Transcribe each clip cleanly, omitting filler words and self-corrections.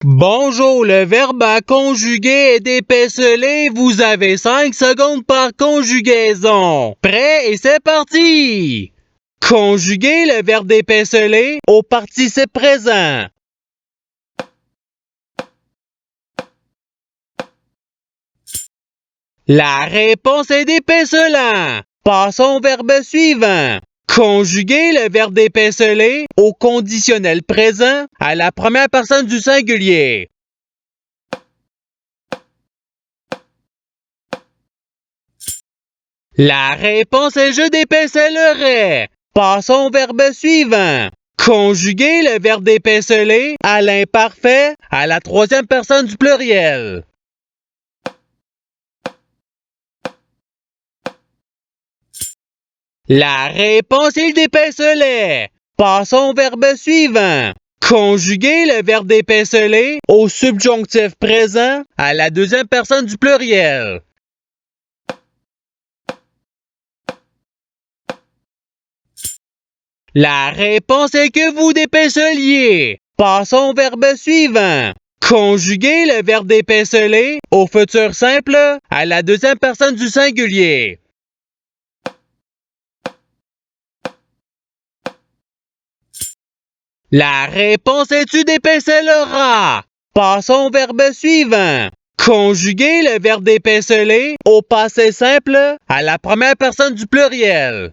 Bonjour, le verbe à conjuguer est dépecelé. Vous avez 5 secondes par conjugaison. Prêt et c'est parti! Conjuguer le verbe dépecelé au participe présent. La réponse est dépecelant. Passons au verbe suivant. Conjuguer le verbe dépecelé au conditionnel présent à la première personne du singulier. La réponse est je dépecelerai. Passons au verbe suivant. Conjuguer le verbe dépeceler à l'imparfait à la troisième personne du pluriel. La réponse est il dépecelet. Passons au verbe suivant. Conjuguer le verbe dépeceler au subjonctif présent à la deuxième personne du pluriel. La réponse est que vous dépeceliez. Passons au verbe suivant. Conjuguer le verbe dépeceler au futur simple à la deuxième personne du singulier. La réponse est tu dépeceleras. Passons au verbe suivant. Conjuguer le verbe dépeceler au passé simple à la première personne du pluriel.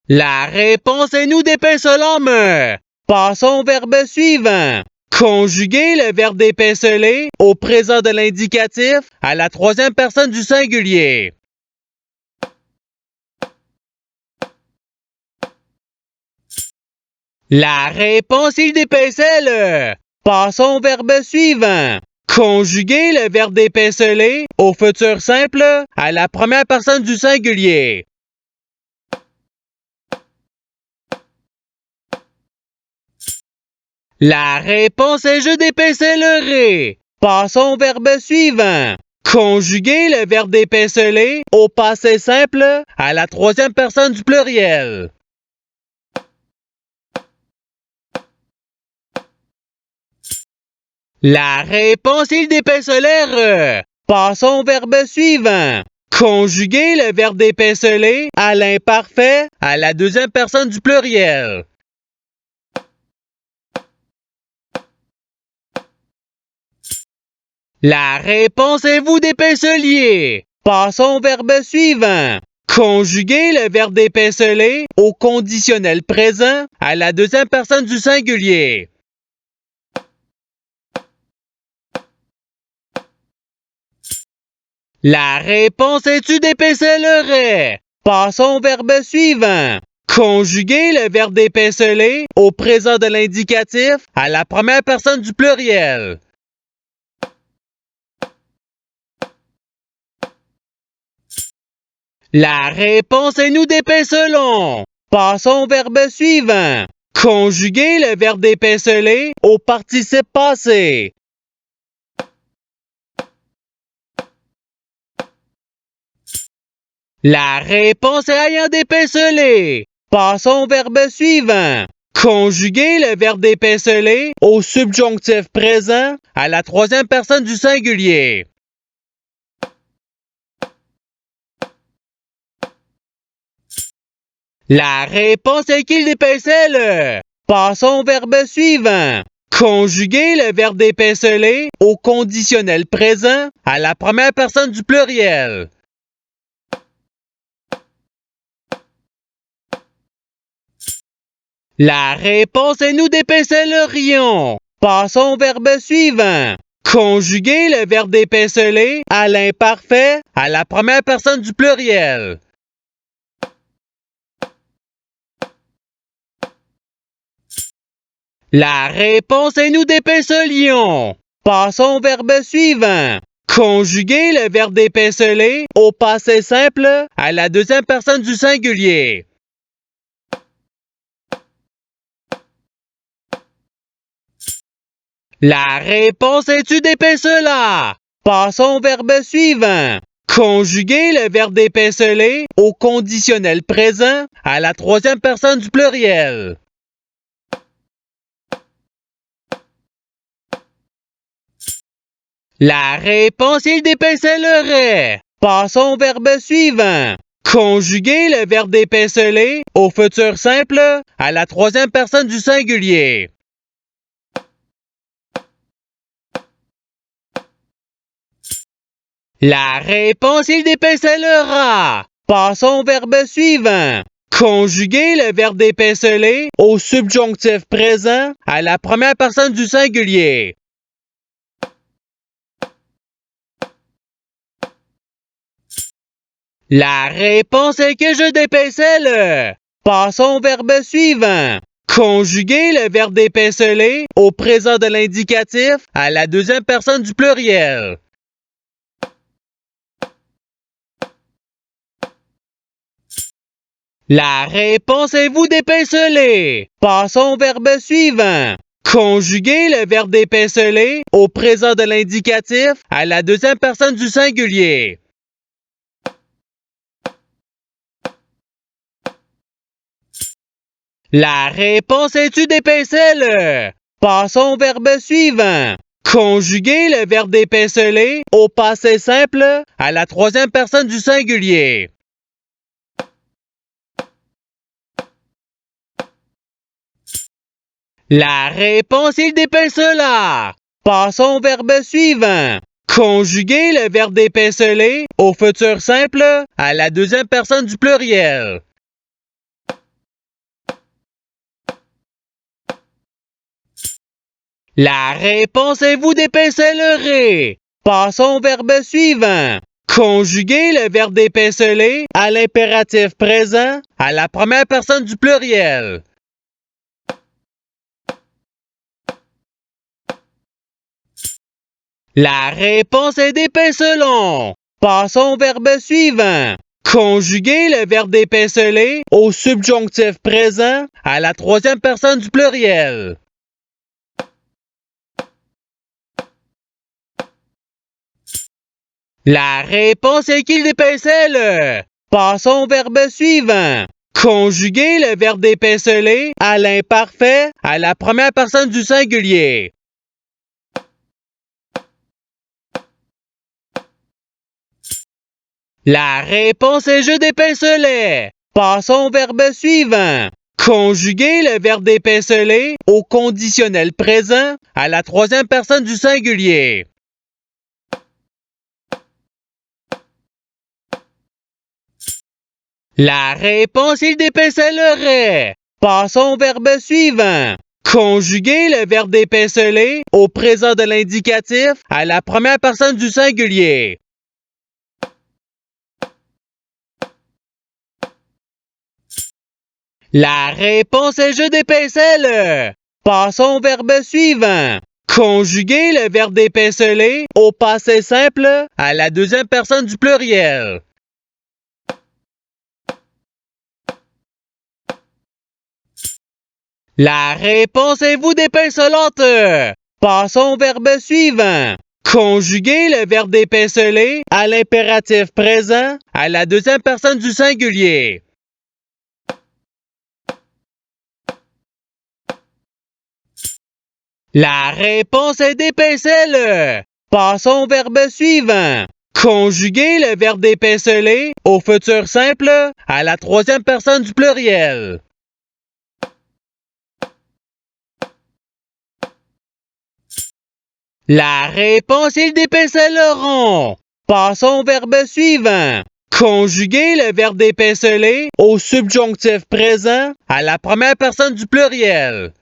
La réponse est nous dépecelomes. Passons au verbe suivant. Conjuguer le verbe dépeceler au présent de l'indicatif à la troisième personne du singulier. La réponse il dépecelle. Passons au verbe suivant. Conjuguer le verbe dépeceler au futur simple à la première personne du singulier. La réponse est je dépecelerai. Passons au verbe suivant. Conjuguer le verbe dépeceler au passé simple à la troisième personne du pluriel. La réponse est il dépecelaire. Passons au verbe suivant. Conjuguer le verbe dépeceler à l'imparfait à la deuxième personne du pluriel. La réponse est vous dépeceliez. Passons au verbe suivant. Conjuguer le verbe dépeceler au conditionnel présent à la deuxième personne du singulier. La réponse est tu dépecelerais. Passons au verbe suivant. Conjuguer le verbe dépeceler au présent de l'indicatif à la première personne du pluriel. La réponse est nous dépecelant. Passons au verbe suivant. Conjuguer le verbe dépeceler au participe passé. La réponse est ayant dépecelé. Passons au verbe suivant. Conjuguer le verbe dépeceler au subjonctif présent à la troisième personne du singulier. La réponse est qu'il dépecelle. Passons au verbe suivant. Conjuguer le verbe dépeceler au conditionnel présent à la première personne du pluriel. La réponse est nous dépecellerions. Passons au verbe suivant. Conjuguer le verbe dépeceler à l'imparfait à la première personne du pluriel. La réponse est nous dépecelions. Passons au verbe suivant. Conjuguer le verbe dépeceler au passé simple à la deuxième personne du singulier. La réponse est tu dépecela. Passons au verbe suivant. Conjuguer le verbe dépecelé au conditionnel présent à la troisième personne du pluriel. La réponse, il dépécellerait. Passons au verbe suivant. Conjuguer le verbe dépéceler au futur simple à la troisième personne du singulier. La réponse, il dépécellera. Passons au verbe suivant. Conjuguer le verbe dépéceler au subjonctif présent à la première personne du singulier. La réponse est que je dépécelle. Passons au verbe suivant. Conjuguer le verbe dépéceler au présent de l'indicatif à la deuxième personne du pluriel. La réponse est vous dépéceler. Passons au verbe suivant. Conjuguer le verbe dépéceler au présent de l'indicatif à la deuxième personne du singulier. La réponse est tu dépécelles. Passons au verbe suivant. Conjuguer le verbe dépéceler au passé simple à la troisième personne du singulier. La réponse, il dépécela. Passons au verbe suivant. Conjuguer le verbe dépéceler au futur simple à la deuxième personne du pluriel. La réponse est vous dépécellerez. Passons au verbe suivant. Conjuguer le verbe dépéceler à l'impératif présent à la première personne du pluriel. La réponse est dépécelons. Passons au verbe suivant. Conjuguer le verbe dépéceler au subjonctif présent à la troisième personne du pluriel. La réponse est qu'il dépécelle. Passons au verbe suivant. Conjuguer le verbe dépéceler à l'imparfait à la première personne du singulier. La réponse est je dépécelais. Passons au verbe suivant. Conjuguer le verbe dépéceler au conditionnel présent à la troisième personne du singulier. La réponse, il dépécellerait. Passons au verbe suivant. Conjuguer le verbe dépéceler au présent de l'indicatif à la première personne du singulier. La réponse est je dépécelle. Passons au verbe suivant. Conjuguer le verbe dépéceler au passé simple à la deuxième personne du pluriel. La réponse est vous dépécelante. Passons au verbe suivant. Conjuguer le verbe dépéceler à l'impératif présent à la deuxième personne du singulier. La réponse est dépécelle. Passons au verbe suivant. Conjuguer le verbe dépéceler au futur simple à la troisième personne du pluriel. La réponse, ils dépécelleront. Passons au verbe suivant. Conjuguer le verbe dépéceler au subjonctif présent à la première personne du pluriel.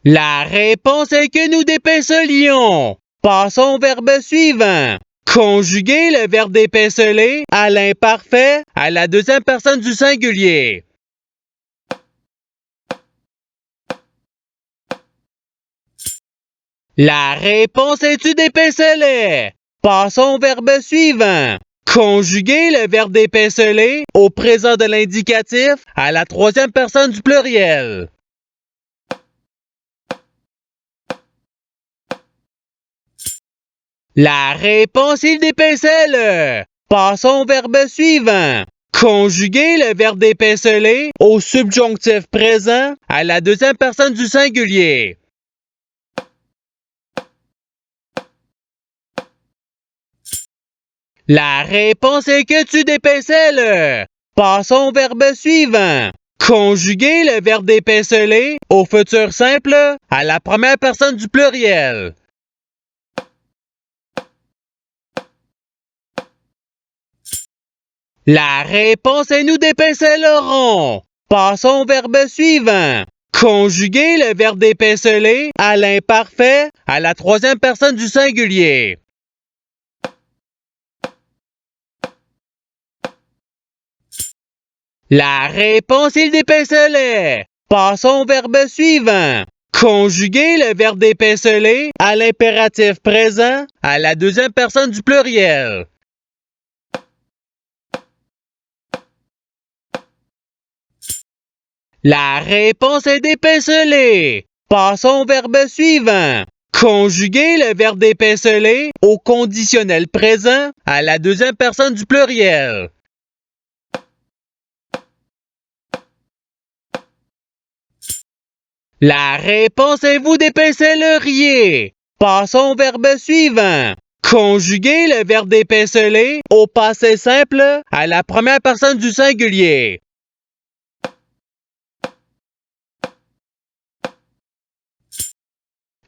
La réponse est que nous dépécelions. Passons au verbe suivant. Conjuguer le verbe dépéceler à l'imparfait à la deuxième personne du singulier. La réponse est tu dépécelais. Passons au verbe suivant. Conjuguer le verbe dépéceler au présent de l'indicatif à la troisième personne du pluriel. La réponse est d'épincelle. Passons au verbe suivant. Conjuguer le verbe d'épinceler au subjonctif présent à la deuxième personne du singulier. La réponse est que tu dépincelles. Passons au verbe suivant. Conjuguer le verbe d'épinceler au futur simple à la première personne du pluriel. La réponse est nous dépincellerons. Passons au verbe suivant. Conjuguer le verbe d'épinceler à l'imparfait à la troisième personne du singulier. La réponse est dépinceler. Passons au verbe suivant. Conjuguer le verbe d'épinceler à l'impératif présent à la deuxième personne du pluriel. La réponse est dépinceler. Passons au verbe suivant. Conjuguer le verbe d'épinceler au conditionnel présent à la deuxième personne du pluriel. La réponse est vous dépincelleriez. Passons au verbe suivant. Conjuguer le verbe dépinceler au passé simple à la première personne du singulier.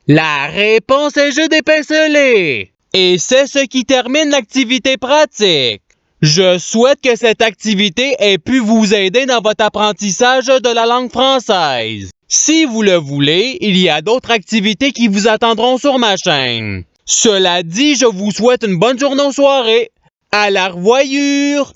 La réponse est je dépinceler. Et c'est ce qui termine l'activité pratique. Je souhaite que cette activité ait pu vous aider dans votre apprentissage de la langue française. Si vous le voulez, il y a d'autres activités qui vous attendront sur ma chaîne. Cela dit, je vous souhaite une bonne journée ou soirée. À la revoyure!